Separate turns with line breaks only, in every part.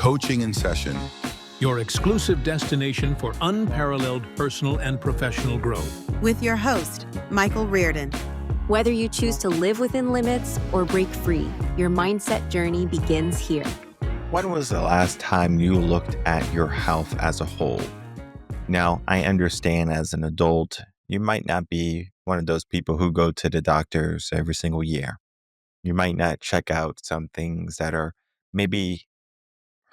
Coaching in Session.
Your exclusive destination for unparalleled personal and professional growth.
With your host, Michael Rearden.
Whether you choose to live within limits or break free, your mindset journey begins here.
When was the last time you looked at your health as a whole? Now, I understand as an adult, you might not be one of those people who go to the doctors every single year. You might not check out some things that are maybe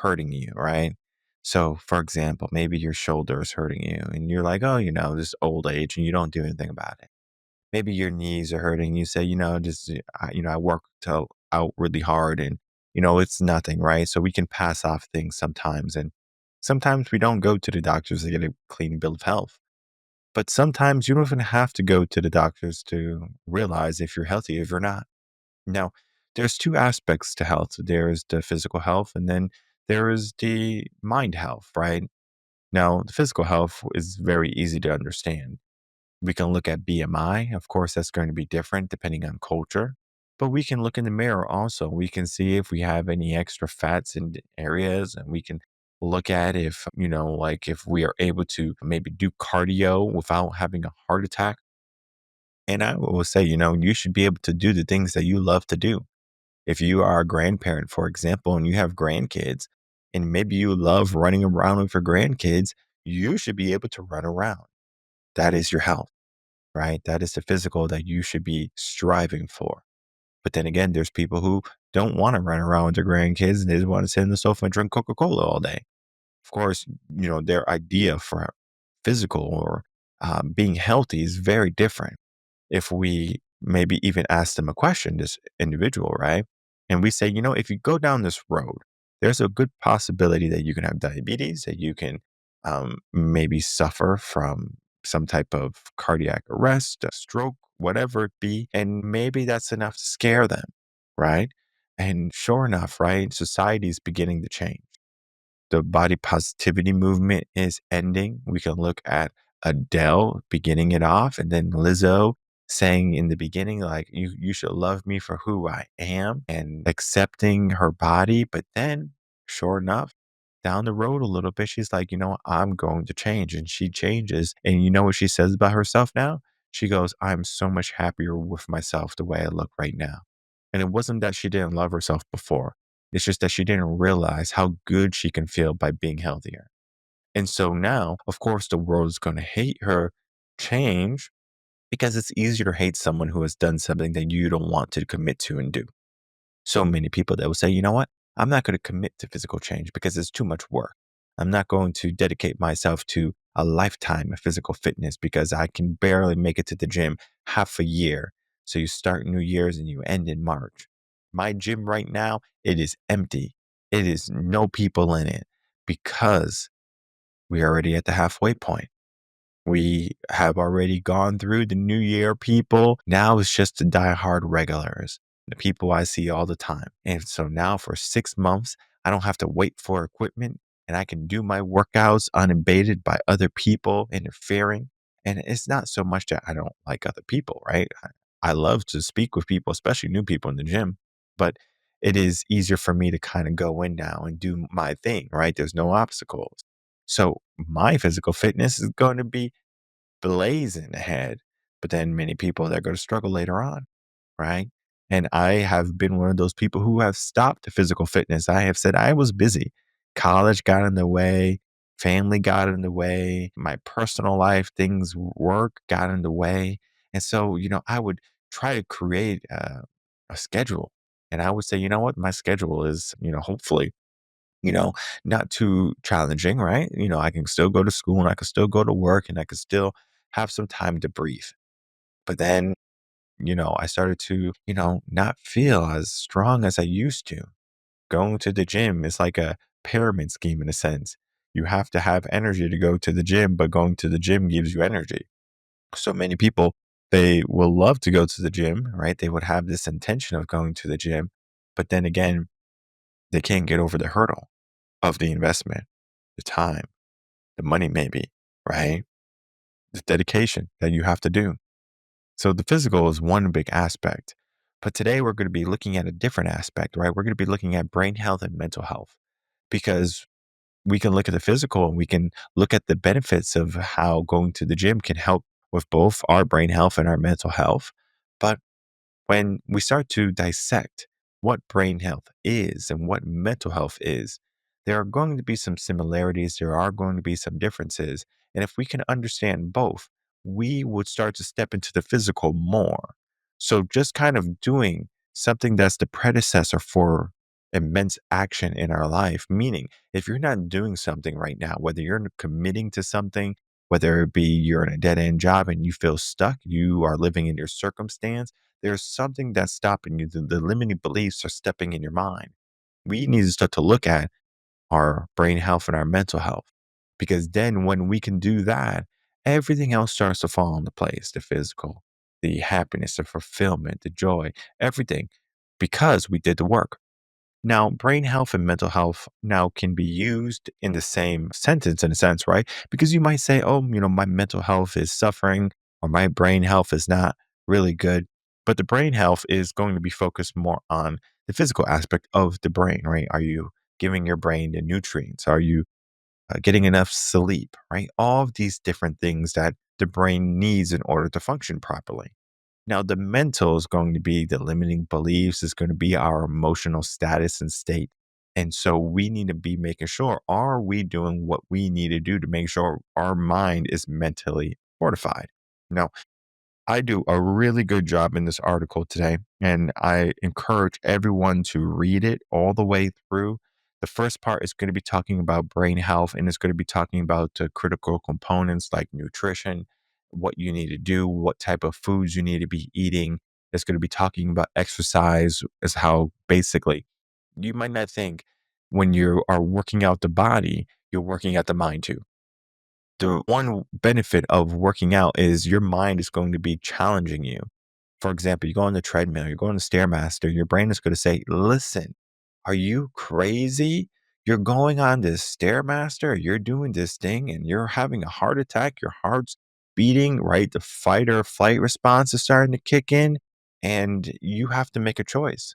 hurting you, right? So, for example, maybe your shoulder is hurting you and you're like, oh, this old age and you don't do anything about it. Maybe your knees are hurting. You say, I work out really hard and, it's nothing, right? So we can pass off things sometimes. And sometimes we don't go to the doctors to get a clean bill of health. But sometimes you don't even have to go to the doctors to realize if you're healthy or if you're not. Now, there's two aspects to health. There is the physical health and then there is the mind health, right? Now, the physical health is very easy to understand. We can look at BMI. Of course, that's going to be different depending on culture. But we can look in the mirror also. We can see if we have any extra fats in the areas, and we can look at if, like if we are able to maybe do cardio without having a heart attack. And I will say, you should be able to do the things that you love to do. If you are a grandparent, for example, and you have grandkids, and maybe you love running around with your grandkids, you should be able to run around. That is your health, right? That is the physical that you should be striving for. But then again, there's people who don't want to run around with their grandkids and they just want to sit on the sofa and drink Coca-Cola all day. Of course, their idea for physical or being healthy is very different. If we maybe even ask them a question, this individual, right? And we say, if you go down this road, there's a good possibility that you can have diabetes, that you can maybe suffer from some type of cardiac arrest, a stroke, whatever it be. And maybe that's enough to scare them, right? And sure enough, right, society is beginning to change. The body positivity movement is ending. We can look at Adele beginning it off and then Lizzo saying in the beginning, like, you should love me for who I am and accepting her body. But then, sure enough, down the road a little bit, she's like, I'm going to change. And she changes. And you know what she says about herself now? She goes, I'm so much happier with myself the way I look right now. And it wasn't that she didn't love herself before. It's just that she didn't realize how good she can feel by being healthier. And so now, of course, the world is going to hate her change because it's easier to hate someone who has done something that you don't want to commit to and do. So many people that will say, you know what? I'm not going to commit to physical change because it's too much work. I'm not going to dedicate myself to a lifetime of physical fitness because I can barely make it to the gym half a year. So you start New Year's and you end in March. My gym right now, it is empty. It is no people in it because we're already at the halfway point. We have already gone through the New Year people. Now it's just the diehard regulars, the people I see all the time. And so now for 6 months, I don't have to wait for equipment and I can do my workouts unabated by other people interfering. And it's not so much that I don't like other people, right? I love to speak with people, especially new people in the gym, but it is easier for me to kind of go in now and do my thing, right? There's no obstacles. So my physical fitness is going to be blazing ahead, but then many people that are going to struggle later on, right? And I have been one of those people who have stopped the physical fitness. I have said I was busy. College got in the way, family got in the way, my personal life, things, work got in the way. And so, I would try to create a schedule. And I would say, you know what, my schedule is, hopefully you know, not too challenging, right? I can still go to school and I can still go to work and I can still have some time to breathe. But then, I started to, not feel as strong as I used to. Going to the gym is like a pyramid scheme in a sense. You have to have energy to go to the gym, but going to the gym gives you energy. So many people, they will love to go to the gym, right? They would have this intention of going to the gym, but then again, they can't get over the hurdle of the investment, the time, the money maybe, right? The dedication that you have to do. So the physical is one big aspect. But today we're going to be looking at a different aspect, right? We're going to be looking at brain health and mental health. because we can look at the physical and we can look at the benefits of how going to the gym can help with both our brain health and our mental health. But when we start to dissect what brain health is and what mental health is, there are going to be some similarities, there are going to be some differences. And if we can understand both, we would start to step into the physical more. So, just kind of doing something that's the predecessor for immense action in our life, meaning if you're not doing something right now, whether you're committing to something, whether it be you're in a dead end job and you feel stuck, you are living in your circumstance, there's something that's stopping you. The limiting beliefs are stepping in your mind. We need to start to look at our brain health and our mental health because then when we can do that, everything else starts to fall into place, the physical, the happiness, the fulfillment, the joy, everything, because we did the work. Now, brain health and mental health now can be used in the same sentence in a sense, right? Because you might say, oh, my mental health is suffering or my brain health is not really good. But the brain health is going to be focused more on the physical aspect of the brain, right? Are you giving your brain the nutrients? Are you getting enough sleep, right? All of these different things that the brain needs in order to function properly. Now, the mental is going to be the limiting beliefs, is going to be our emotional status and state. And so we need to be making sure, are we doing what we need to do to make sure our mind is mentally fortified? Now, I do a really good job in this article today, and I encourage everyone to read it all the way through. The first part is going to be talking about brain health, and it's going to be talking about the critical components like nutrition, what you need to do, what type of foods you need to be eating. It's going to be talking about exercise, as how basically you might not think when you are working out the body, you're working out the mind too. The one benefit of working out is your mind is going to be challenging you. For example, you go on the treadmill, you're going to Stairmaster, your brain is going to say, listen, are you crazy? You're going on this Stairmaster, you're doing this thing, and you're having a heart attack, your heart's beating, right? The fight or flight response is starting to kick in, and you have to make a choice.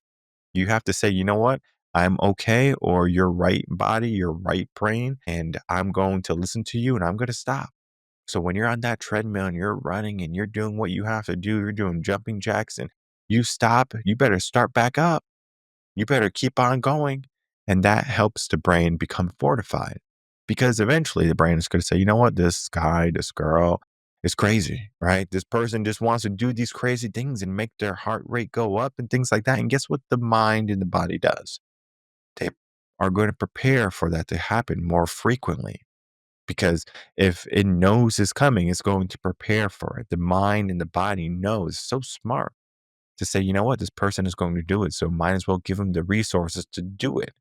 You have to say, you know what? I'm okay, or your right body, your right brain, and I'm going to listen to you and I'm going to stop. So when you're on that treadmill and you're running and you're doing what you have to do, you're doing jumping jacks and you stop, you better start back up. You better keep on going. And that helps the brain become fortified because eventually the brain is going to say, you know what? This guy, this girl is crazy, right? This person just wants to do these crazy things and make their heart rate go up and things like that. And guess what the mind and the body does? They are going to prepare for that to happen more frequently because if it knows it's coming, it's going to prepare for it. The mind and the body knows. It's so smart to say, you know what, this person is going to do it. So might as well give them the resources to do it.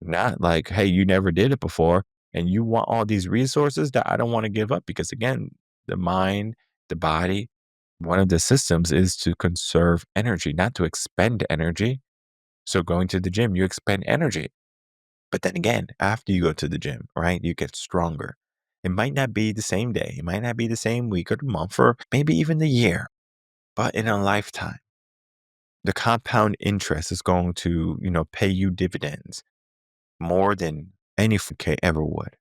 Not like, hey, you never did it before and you want all these resources that I don't want to give up because again, the mind, the body, one of the systems is to conserve energy, not to expend energy. So going to the gym, you expend energy. But then again, after you go to the gym, right, you get stronger. It might not be the same day. It might not be the same week or the month or maybe even the year, but in a lifetime, the compound interest is going to, pay you dividends more than any 4K ever would.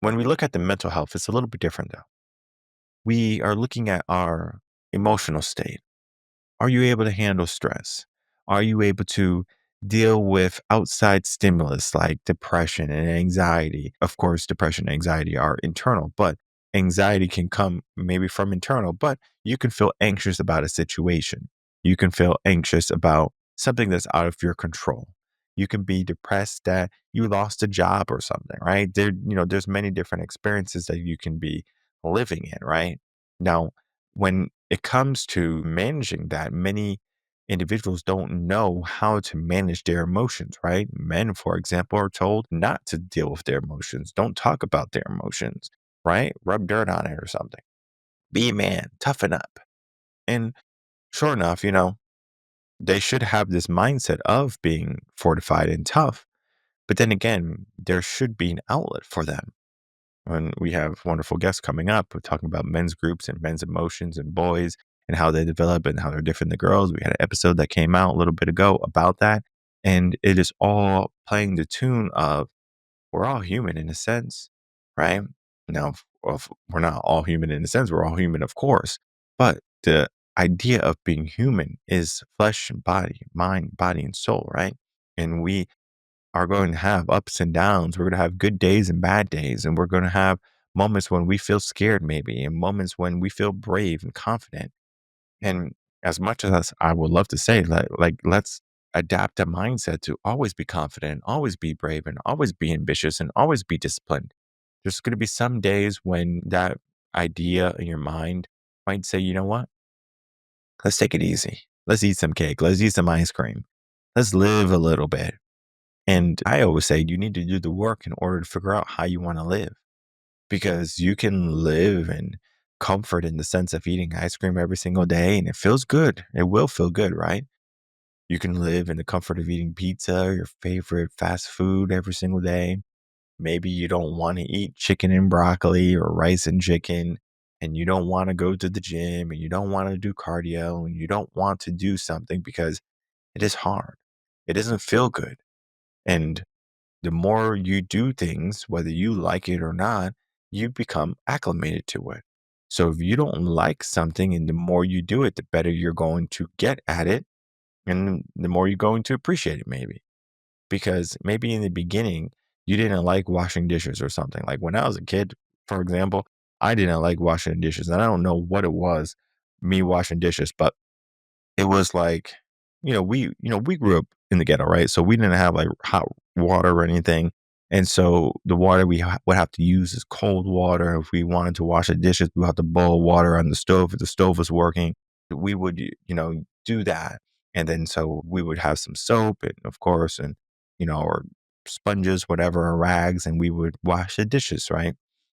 When we look at the mental health, it's a little bit different though. We are looking at our emotional state. Are you able to handle stress? Are you able to deal with outside stimulus like depression and anxiety? Of course, depression and anxiety are internal, but anxiety can come maybe from internal, but you can feel anxious about a situation. You can feel anxious about something that's out of your control. You can be depressed that you lost a job or something, right? There's many different experiences that you can be living in, right? Now, when it comes to managing that, many individuals don't know how to manage their emotions, right? Men, for example, are told not to deal with their emotions. Don't talk about their emotions, right? Rub dirt on it or something. Be a man, toughen up. And sure enough, they should have this mindset of being fortified and tough. But then again, there should be an outlet for them. When we have wonderful guests coming up, we're talking about men's groups and men's emotions and boys and how they develop and how they're different than girls. We had an episode that came out a little bit ago about that. And it is all playing the tune of we're all human in a sense, right? Now, we're not all human in a sense, we're all human, of course. But the idea of being human is flesh and body, mind, body, and soul, right? And we are going to have ups and downs. We're going to have good days and bad days. And we're going to have moments when we feel scared, maybe, and moments when we feel brave and confident. And as much as I would love to say, let's adapt a mindset to always be confident, always be brave, and always be ambitious, and always be disciplined. There's going to be some days when that idea in your mind might say, you know what? Let's take it easy. Let's eat some cake. Let's eat some ice cream. Let's live a little bit. And I always say you need to do the work in order to figure out how you want to live, because you can live in comfort in the sense of eating ice cream every single day and it feels good. It will feel good, right? You can live in the comfort of eating pizza or your favorite fast food every single day. Maybe you don't want to eat chicken and broccoli or rice and chicken, and you don't want to go to the gym, and you don't want to do cardio, and you don't want to do something because it is hard. It doesn't feel good. And the more you do things, whether you like it or not, you become acclimated to it. So if you don't like something and the more you do it, the better you're going to get at it and the more you're going to appreciate it, maybe. Because maybe in the beginning, you didn't like washing dishes or something. Like when I was a kid, for example, I didn't like washing dishes. And I don't know what it was, me washing dishes, but it was like, we grew up in the ghetto, right? So we didn't have like hot water or anything. And so the water would have to use is cold water. If we wanted to wash the dishes, we would have to boil water on the stove. If the stove was working, we would, do that. And then so we would have some soap and of course, and, or sponges, whatever, or rags, and we would wash the dishes, right?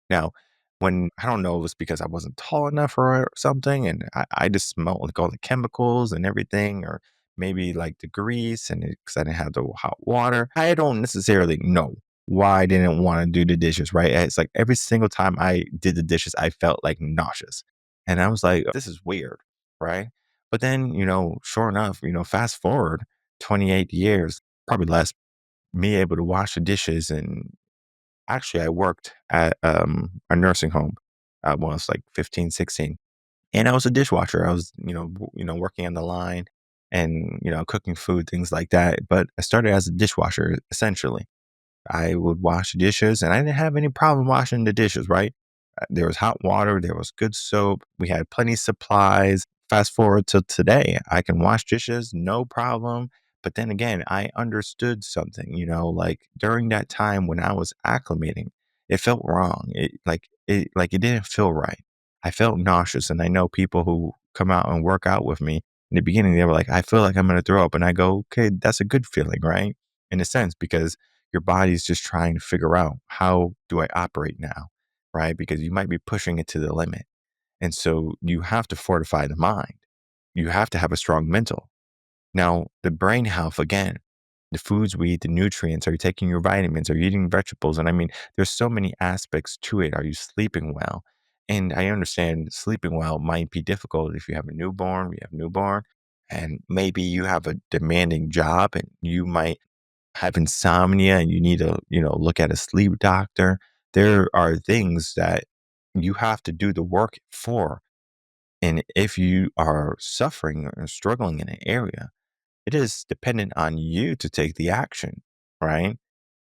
Now, when I don't know, it was because I wasn't tall enough or something, and I just smelled like all the chemicals and everything, or maybe like the grease, and because I didn't have the hot water. I don't necessarily know why I didn't want to do the dishes, right? It's like every single time I did the dishes, I felt like nauseous. And I was like, this is weird, right? But then, sure enough, fast forward 28 years, probably less, me able to wash the dishes. And actually, I worked at a nursing home when I was like 15, 16. And I was a dishwasher. I was, working on the line and, cooking food, things like that. But I started as a dishwasher, essentially. I would wash dishes and I didn't have any problem washing the dishes, right? There was hot water, there was good soap, we had plenty of supplies. Fast forward to today, I can wash dishes, no problem. But then again, I understood something, like during that time when I was acclimating, it felt wrong. It didn't feel right. I felt nauseous. And I know people who come out and work out with me in the beginning, they were like, I feel like I'm going to throw up. And I go, okay, that's a good feeling, right? In a sense, because your body's just trying to figure out how do I operate now, right? Because you might be pushing it to the limit. And so you have to fortify the mind. You have to have a strong mental. Now, the brain health, again, the foods we eat, the nutrients, are you taking your vitamins? Are you eating vegetables? And I mean, there's so many aspects to it. Are you sleeping well? And I understand sleeping well might be difficult if you have a newborn, and maybe you have a demanding job and you might have insomnia and you need to, look at a sleep doctor. There are things that you have to do the work for. And if you are suffering or struggling in an area, it is dependent on you to take the action, right?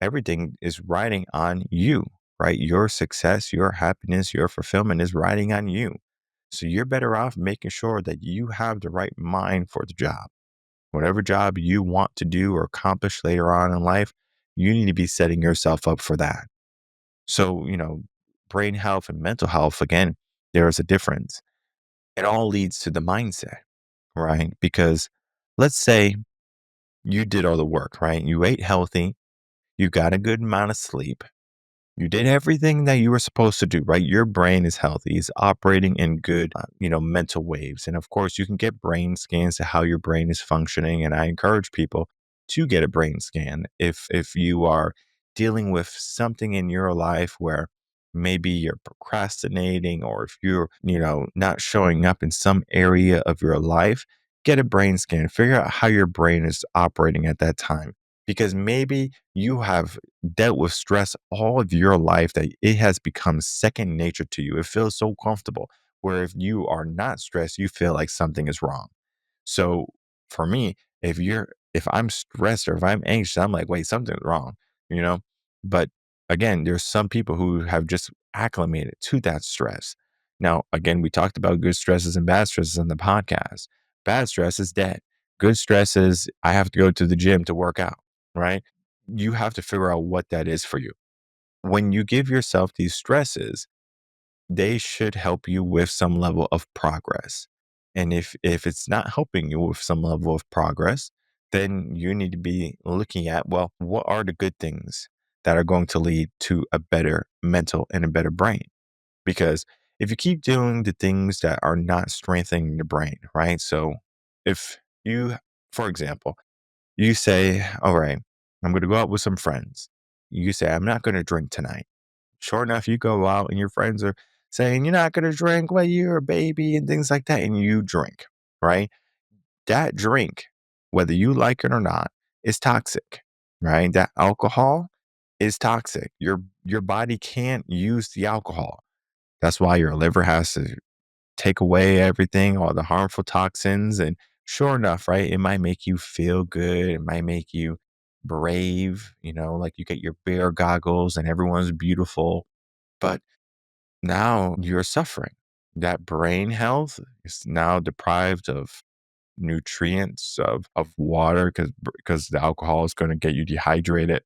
Everything is riding on you, right? Your success, your happiness, your fulfillment is riding on you. So you're better off making sure that you have the right mind for the job. Whatever job you want to do or accomplish later on in life, you need to be setting yourself up for that. So, brain health and mental health, again, there is a difference. It all leads to the mindset, right? Because let's say you did all the work, right? You ate healthy, you got a good amount of sleep, you did everything that you were supposed to do, right? Your brain is healthy, it's operating in good, mental waves. And of course, you can get brain scans to how your brain is functioning. And I encourage people to get a brain scan if you are dealing with something in your life where maybe you're procrastinating or if you're, not showing up in some area of your life. get a brain scan, figure out how your brain is operating at that time. Because maybe you have dealt with stress all of your life that it has become second nature to you. It feels so comfortable. Where if you are not stressed, you feel like something is wrong. So for me, if I'm stressed or if I'm anxious, I'm like, wait, something's wrong, you know? But again, there's some people who have just acclimated to that stress. Now, again, we talked about good stresses and bad stresses on the podcast. Bad stress is dead. Good stress is I have to go to the gym to work out, right? You have to figure out what that is for you. When you give yourself these stresses, they should help you with some level of progress. And if it's not helping you with some level of progress, then you need to be looking at, well, what are the good things that are going to lead to a better mental and a better brain? Because if you keep doing the things that are not strengthening the brain, right? So if you, for example, you say, all right, I'm going to go out with some friends. You say, I'm not going to drink tonight. Sure enough, you go out and your friends are saying, you're not going to drink, well, you're a baby and things like that. And you drink, right? That drink, whether you like it or not, is toxic, right? That alcohol is toxic. Your body can't use the alcohol. That's why your liver has to take away everything, all the harmful toxins. And sure enough, right, it might make you feel good. It might make you brave, like you get your bear goggles and everyone's beautiful. But now you're suffering. That brain health is now deprived of nutrients, of water, because the alcohol is going to get you dehydrated.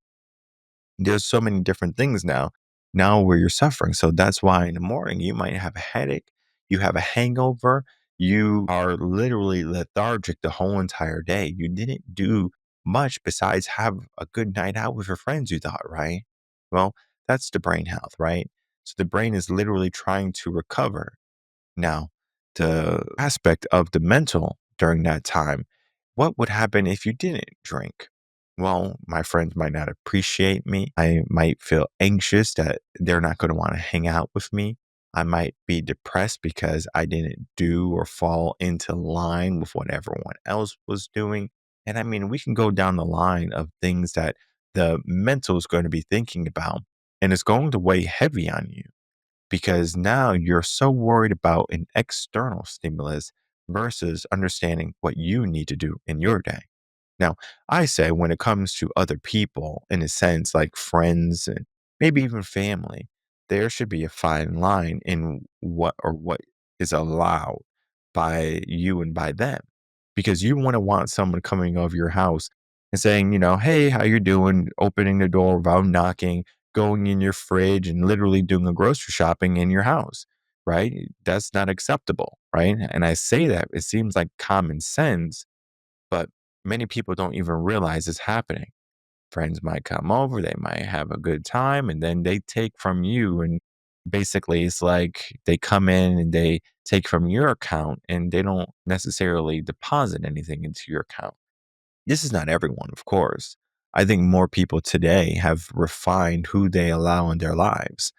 There's so many different things now where you're suffering. So that's why in the morning you might have a headache, you have a hangover, you are literally lethargic the whole entire day. You didn't do much besides have a good night out with your friends, you thought, right? Well, that's the brain health, right? So the brain is literally trying to recover. Now, the aspect of the mental during that time, what would happen if you didn't drink? Well, my friends might not appreciate me. I might feel anxious that they're not going to want to hang out with me. I might be depressed because I didn't do or fall into line with what everyone else was doing. And I mean, we can go down the line of things that the mental is going to be thinking about, and it's going to weigh heavy on you because now you're so worried about an external stimulus versus understanding what you need to do in your day. Now, I say when it comes to other people, in a sense, like friends and maybe even family, there should be a fine line in what is allowed by you and by them. Because you want someone coming over your house and saying, hey, how you doing? Opening the door without knocking, going in your fridge and literally doing a grocery shopping in your house, right? That's not acceptable, right? And I say that it seems like common sense, but many people don't even realize it's happening. Friends might come over, they might have a good time, and then they take from you. And basically, it's like they come in and they take from your account and they don't necessarily deposit anything into your account. This is not everyone, of course. I think more people today have refined who they allow in their lives.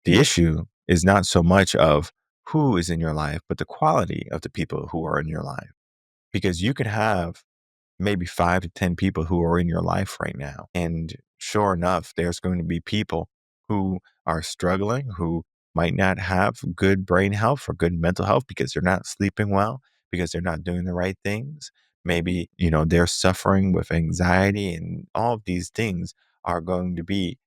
The issue is not so much of who is in your life, but the quality of the people who are in your life. Because you could have maybe 5 to 10 people who are in your life right now. And sure enough, there's going to be people who are struggling, who might not have good brain health or good mental health because they're not sleeping well, because they're not doing the right things. Maybe, they're suffering with anxiety, and all of these things are going to be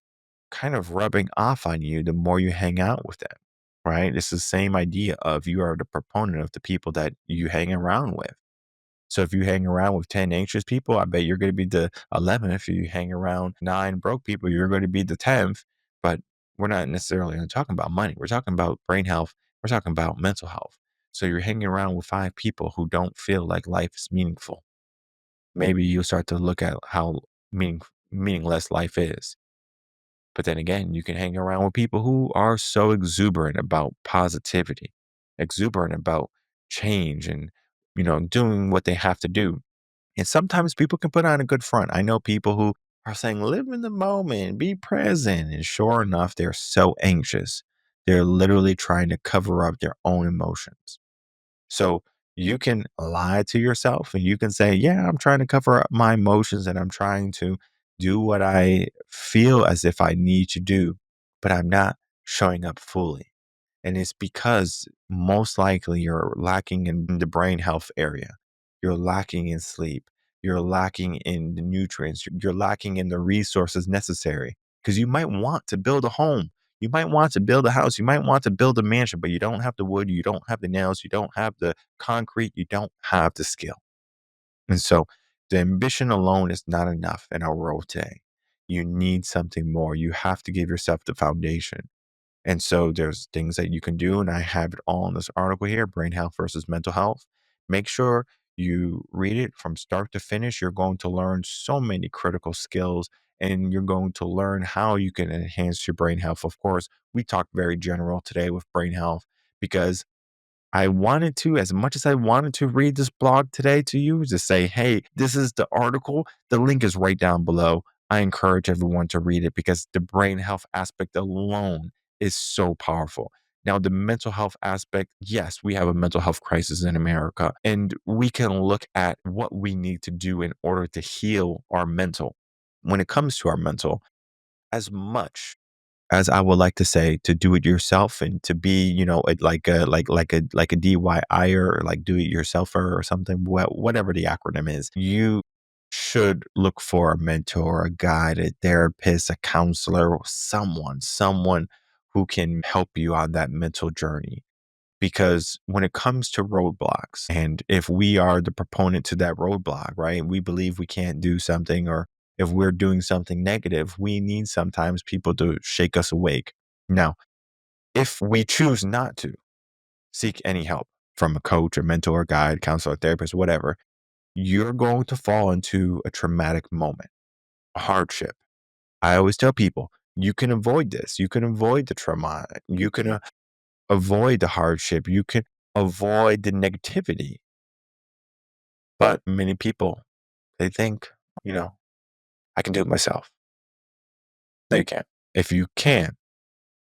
kind of rubbing off on you the more you hang out with them, right? It's the same idea of you are the proponent of the people that you hang around with. So if you hang around with 10 anxious people, I bet you're going to be the 11th. If you hang around 9 broke people, you're going to be the 10th. But we're not necessarily talking about money. We're talking about brain health. We're talking about mental health. So you're hanging around with 5 people who don't feel like life is meaningful. Maybe you'll start to look at how meaningless life is. But then again, you can hang around with people who are so exuberant about positivity, exuberant about change and, doing what they have to do. And sometimes people can put on a good front. I know people who are saying, live in the moment, be present. And sure enough, they're so anxious. They're literally trying to cover up their own emotions. So You can lie to yourself and you can say, yeah, I'm trying to cover up my emotions and I'm trying to do what I feel as if I need to do, but I'm not showing up fully. And it's because most likely you're lacking in the brain health area. You're lacking in sleep. You're lacking in the nutrients. You're lacking in the resources necessary because you might want to build a home. You might want to build a house. You might want to build a mansion, but you don't have the wood. You don't have the nails. You don't have the concrete. You don't have the skill. And so the ambition alone is not enough in our world today. You need something more. You have to give yourself the foundation. And so there's things that you can do, and I have it all in this article here, brain health versus mental health. Make sure you read it from start to finish. You're going to learn so many critical skills, and you're going to learn how you can enhance your brain health. Of course, we talked very general today with brain health because I wanted to, as much as I wanted to read this blog today to you, to say, hey, this is the article. The link is right down below. I encourage everyone to read it because the brain health aspect alone is so powerful. Now, the mental health aspect, yes, we have a mental health crisis in America, and we can look at what we need to do in order to heal our mental. When it comes to our mental, as much as I would like to say, to do it yourself and to be, like a DIY or like do it yourselfer or something, whatever the acronym is, you should look for a mentor, a guide, a therapist, a counselor, someone who can help you on that mental journey. Because when it comes to roadblocks, and if we are the proponent to that roadblock, right, we believe we can't do something, or if we're doing something negative, we need sometimes people to shake us awake. Now, if we choose not to seek any help from a coach, a mentor, guide, counselor, therapist, whatever, you're going to fall into a traumatic moment, a hardship. I always tell people, you can avoid this. You can avoid the trauma. You can avoid the hardship. You can avoid the negativity. But many people, they think, you know, I can do it myself. No, you can't. If you can,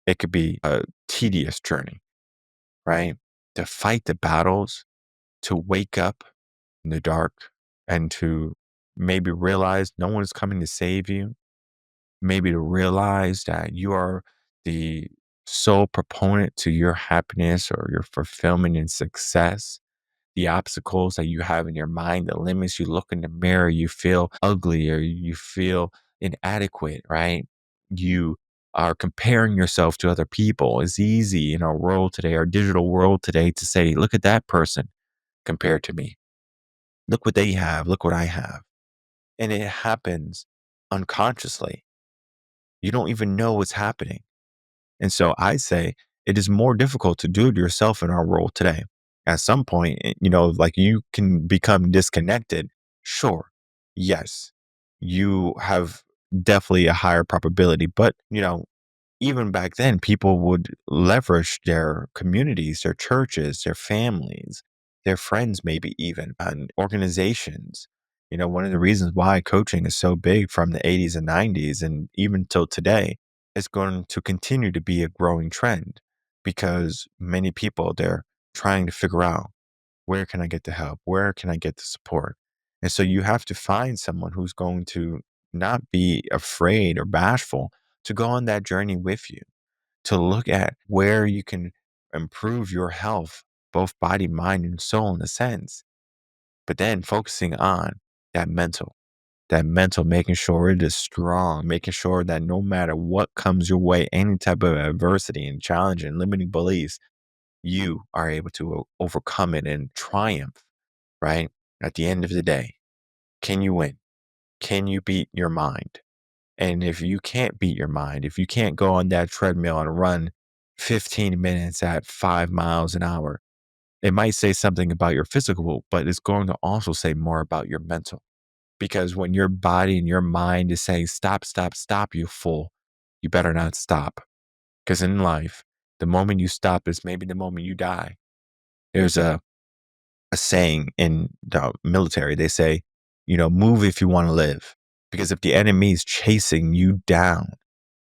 it could be a tedious journey, right? To fight the battles, to wake up in the dark and to maybe realize no one is coming to save you. Maybe to realize that you are the sole proponent to your happiness or your fulfillment and success. The obstacles that you have in your mind, the limits, you look in the mirror, you feel ugly or you feel inadequate, right? You are comparing yourself to other people. It's easy in our world today, our digital world today, to say, look at that person compared to me. Look what they have. Look what I have. And it happens unconsciously. You don't even know what's happening. And so I say it is more difficult to do it yourself in our world today. At some point, like you can become disconnected. Sure. Yes. You have definitely a higher probability, but even back then, people would leverage their communities, their churches, their families, their friends, maybe even, and organizations. One of the reasons why coaching is so big from the 80s and 90s and even till today is going to continue to be a growing trend because many people, they're trying to figure out, where can I get the help? Where can I get the support? And so you have to find someone who's going to not be afraid or bashful to go on that journey with you, to look at where you can improve your health, both body, mind, and soul in a sense, but then focusing on that mental, making sure it is strong, making sure that no matter what comes your way, any type of adversity and challenge and limiting beliefs, you are able to overcome it and triumph, right? At the end of the day, can you win? Can you beat your mind? And if you can't beat your mind, if you can't go on that treadmill and run 15 minutes at 5 miles an hour, it might say something about your physical, but it's going to also say more about your mental. Because when your body and your mind is saying, stop, stop, stop, you fool, you better not stop. Because in life, the moment you stop is maybe the moment you die. There's a saying in the military. They say, move if you want to live. Because if the enemy is chasing you down,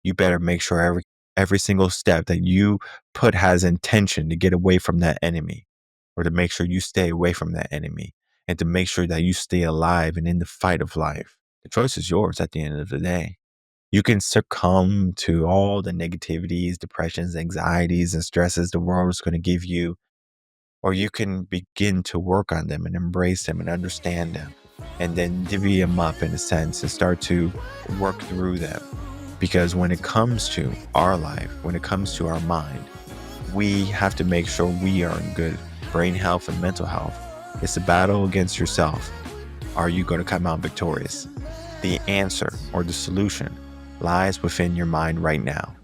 you better make sure every single step that you put has intention to get away from that enemy. or to make sure you stay away from that enemy and to make sure that you stay alive and in the fight of life. The choice is yours at the end of the day. You can succumb to all the negativities, depressions, anxieties, and stresses the world is going to give you, or you can begin to work on them and embrace them and understand them, and then divvy them up in a sense and start to work through them. Because when it comes to our life, when it comes to our mind, we have to make sure we are in good brain health and mental health. It's a battle against yourself. Are you going to come out victorious? The answer or the solution lies within your mind right now.